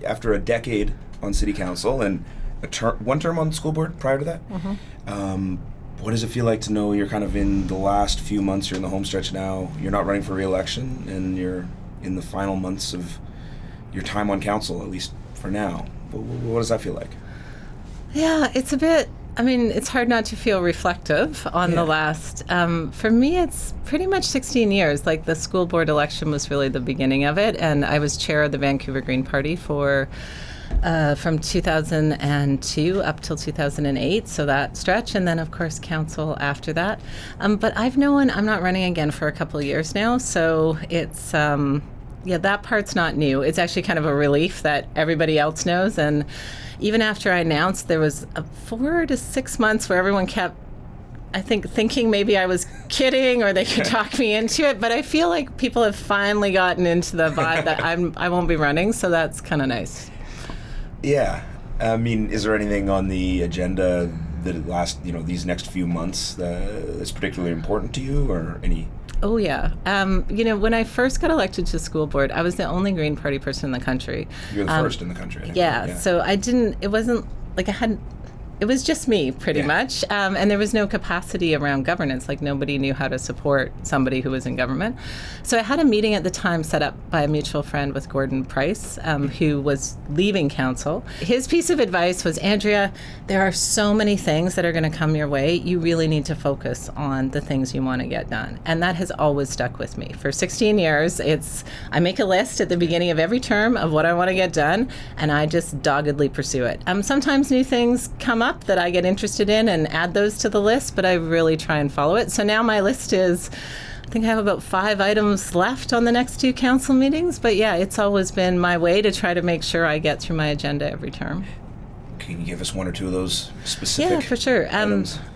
after a decade on city council and one term on the school board prior to that, what does it feel like to know you're kind of in the last few months, you're in the home stretch now, you're not running for re-election, and you're in the final months of your time on council, at least for now? What does that feel like? Yeah, it's a bit, it's hard not to feel reflective on the last, for me, it's pretty much 16 years. Like, the school board election was really the beginning of it, and I was chair of the Vancouver Green Party for from 2002 up till 2008, so that stretch, and then of course council after that. But I've known I'm not running again for a couple of years now, so it's that part's not new. It's actually kind of a relief that everybody else knows. And even after I announced, there was 4 to 6 months where everyone kept, I think, thinking maybe I was kidding or they could talk me into it. But I feel like people have finally gotten into the vibe that I won't be running, so that's kind of nice. Yeah. Is there anything on the agenda that last, these next few months that's particularly important to you, or any? Oh, yeah. When I first got elected to school board, I was the only Green Party person in the country. You're the first in the country, I think. Yeah, so it wasn't like it was just me, pretty much. And there was no capacity around governance. Like, nobody knew how to support somebody who was in government. So I had a meeting at the time set up by a mutual friend with Gordon Price, who was leaving council. His piece of advice was, Andrea, there are so many things that are going to come your way. You really need to focus on the things you want to get done. And that has always stuck with me. For 16 years, I make a list at the beginning of every term of what I want to get done, and I just doggedly pursue it. Sometimes new things come up that I get interested in and add those to the list, but I really try and follow it. So now my list is, I think I have about 5 items left on the next 2 council meetings. But yeah, it's always been my way to try to make sure I get through my agenda every term. Can you give us 1 or 2 of those specific Yeah, for sure.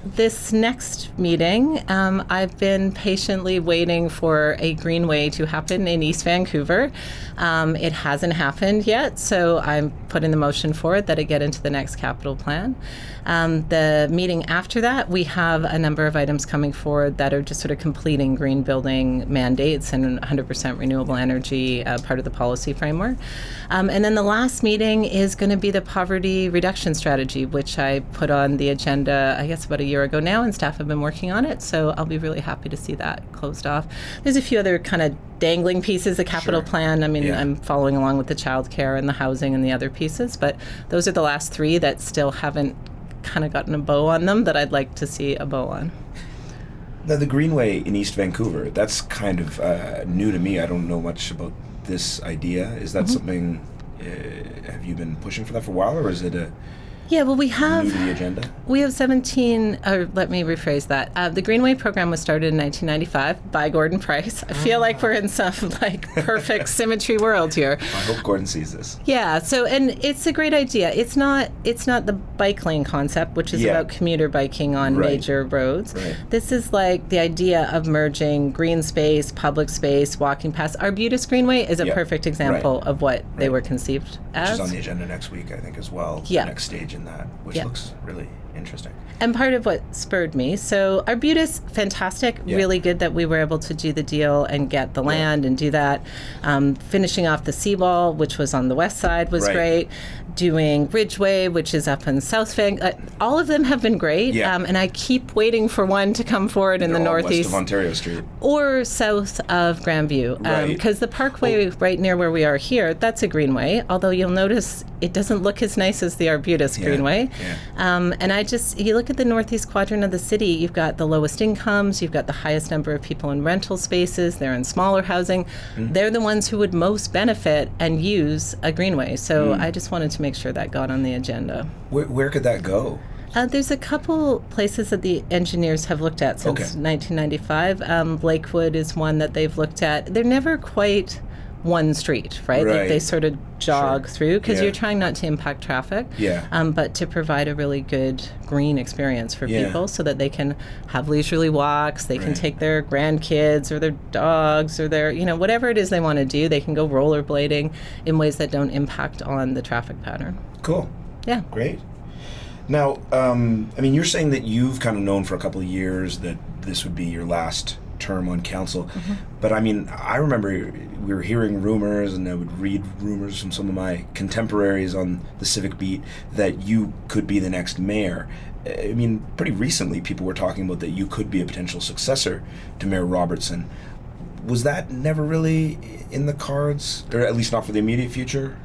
This next meeting, I've been patiently waiting for a greenway to happen in East Vancouver. It hasn't happened yet, so I'm putting the motion for it that it get into the next capital plan. The meeting after that, we have a number of items coming forward that are just sort of completing green building mandates and 100% renewable energy, part of the policy framework. And then the last meeting is going to be the poverty reduction strategy, which I put on the agenda, I guess, about a year ago now, and staff have been working on it. So I'll be really happy to see that closed off. There's a few other kind of dangling pieces, the capital plan. I'm following along with the childcare and the housing and the other pieces, but those are the last 3 that still haven't kind of gotten a bow on them that I'd like to see a bow on. Now, the Greenway in East Vancouver, that's kind of new to me. I don't know much about this idea. Is that something, have you been pushing for that for a while, or is it Yeah, well, we have new to the agenda? We have 17, or let me rephrase that. The Greenway program was started in 1995 by Gordon Price. I feel like we're in some perfect symmetry world here. I hope Gordon sees this. Yeah, so, and it's a great idea. It's not the bike lane concept, which is about commuter biking on major roads. Right. This is like the idea of merging green space, public space, walking paths. Arbutus Greenway is a perfect example of what they were conceived as. Which is on the agenda next week, I think, as well. The next stage in that, which looks really interesting. And part of what spurred me. So Arbutus, fantastic, really good that we were able to do the deal and get the land and do that. Finishing off the seawall, which was on the west side, was great. Doing Ridgeway, which is up in South Bank. All of them have been great. And I keep waiting for one to come forward in the northeast. West of Ontario Street. Or south of Grandview. Because the parkway right near where we are here, that's a greenway. Although you'll notice it doesn't look as nice as the Arbutus Greenway. And you look at the northeast quadrant of the city, you've got the lowest incomes, you've got the highest number of people in rental spaces, they're in smaller housing. They're the ones who would most benefit and use a greenway. So I just wanted to make sure that got on the agenda. Where could that go? There's a couple places that the engineers have looked at since 1995. Lakewood is one that they've looked at. They're never quite one street, right? Like they sort of jog through because you're trying not to impact traffic, but to provide a really good green experience for people so that they can have leisurely walks, they can take their grandkids or their dogs or their, whatever it is they want to do. They can go rollerblading in ways that don't impact on the traffic pattern. Cool. Yeah. Great. Now, you're saying that you've kind of known for a couple of years that this would be your last term on council. But I mean, I remember we were hearing rumors, and I would read rumors from some of my contemporaries on the civic beat that you could be the next mayor. I mean, pretty recently people were talking about that you could be a potential successor to Mayor Robertson. Was that never really in the cards, or at least not for the immediate future?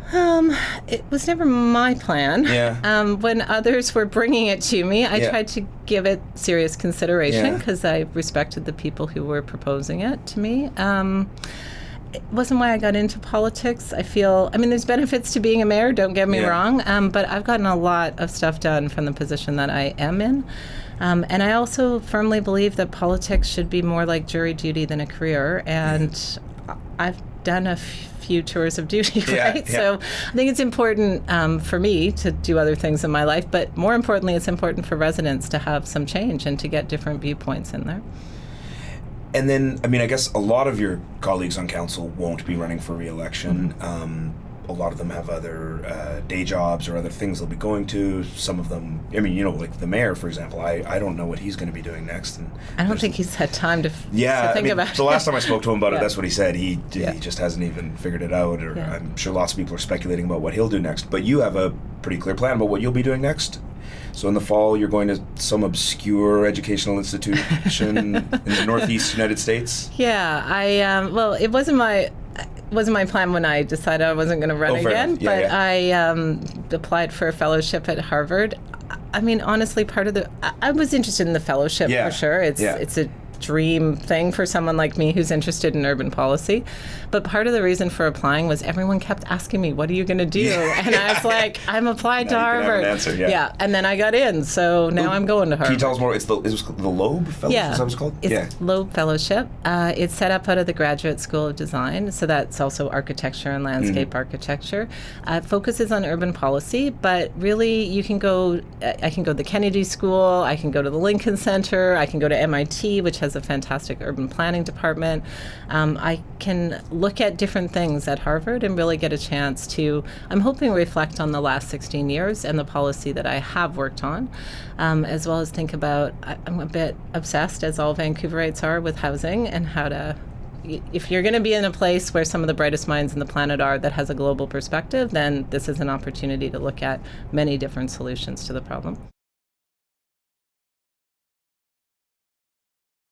It was never my plan. Yeah. When others were bringing it to me, I Yeah. tried to give it serious consideration Yeah. because I respected the people who were proposing it to me. It wasn't why I got into politics. I mean, there's benefits to being a mayor, don't get me Yeah. wrong, but I've gotten a lot of stuff done from the position that I am in. And I also firmly believe that politics should be more like jury duty than a career. And I've done a few tours of duty, right? Yeah. So I think it's important for me to do other things in my life, but more importantly, it's important for residents to have some change and to get different viewpoints in there. And then, I mean, I guess a lot of your colleagues on council won't be running for re-election. A lot of them have other day jobs or other things they'll be going to. Some of them, I mean, you know, like the mayor, for example, I don't know what he's going to be doing next. And I don't think he's had time to think I mean, about it. the last time I spoke to him about it, Yeah. that's what he said. He Yeah. just hasn't even figured it out, or Yeah. I'm sure lots of people are speculating about what he'll do next. But you have a pretty clear plan about what you'll be doing next. So in the fall, you're going to some obscure educational institution in the Northeast United States? Yeah, well, it wasn't my plan when I decided I wasn't going to run fair again, enough. Yeah, but yeah. I applied for a fellowship at Harvard. I mean, honestly, I was interested in the fellowship Yeah, for sure. It's a dream thing for someone like me who's interested in urban policy. But part of the reason for applying was everyone kept asking me, what are you going to do? Yeah. And I was like, I'm applied to Now you can have Harvard. an answer, yeah. And then I got in. So now I'm going to Harvard. Can you tell us more? It was the Loeb Fellowship? Yeah, Is that what it's called? it's Loeb Fellowship. It's set up out of the Graduate School of Design, so that's also architecture and landscape architecture. It focuses on urban policy, but really you can go, I can go to the Kennedy School, I can go to the Lincoln Center, I can go to MIT, which has a fantastic urban planning department. I can look at different things at Harvard and really get a chance to, I'm hoping, reflect on the last 16 years and the policy that I have worked on, as well as think about, I'm a bit obsessed, as all Vancouverites are, with housing and how to, if you're going to be in a place where some of the brightest minds in the planet are that has a global perspective, then this is an opportunity to look at many different solutions to the problem.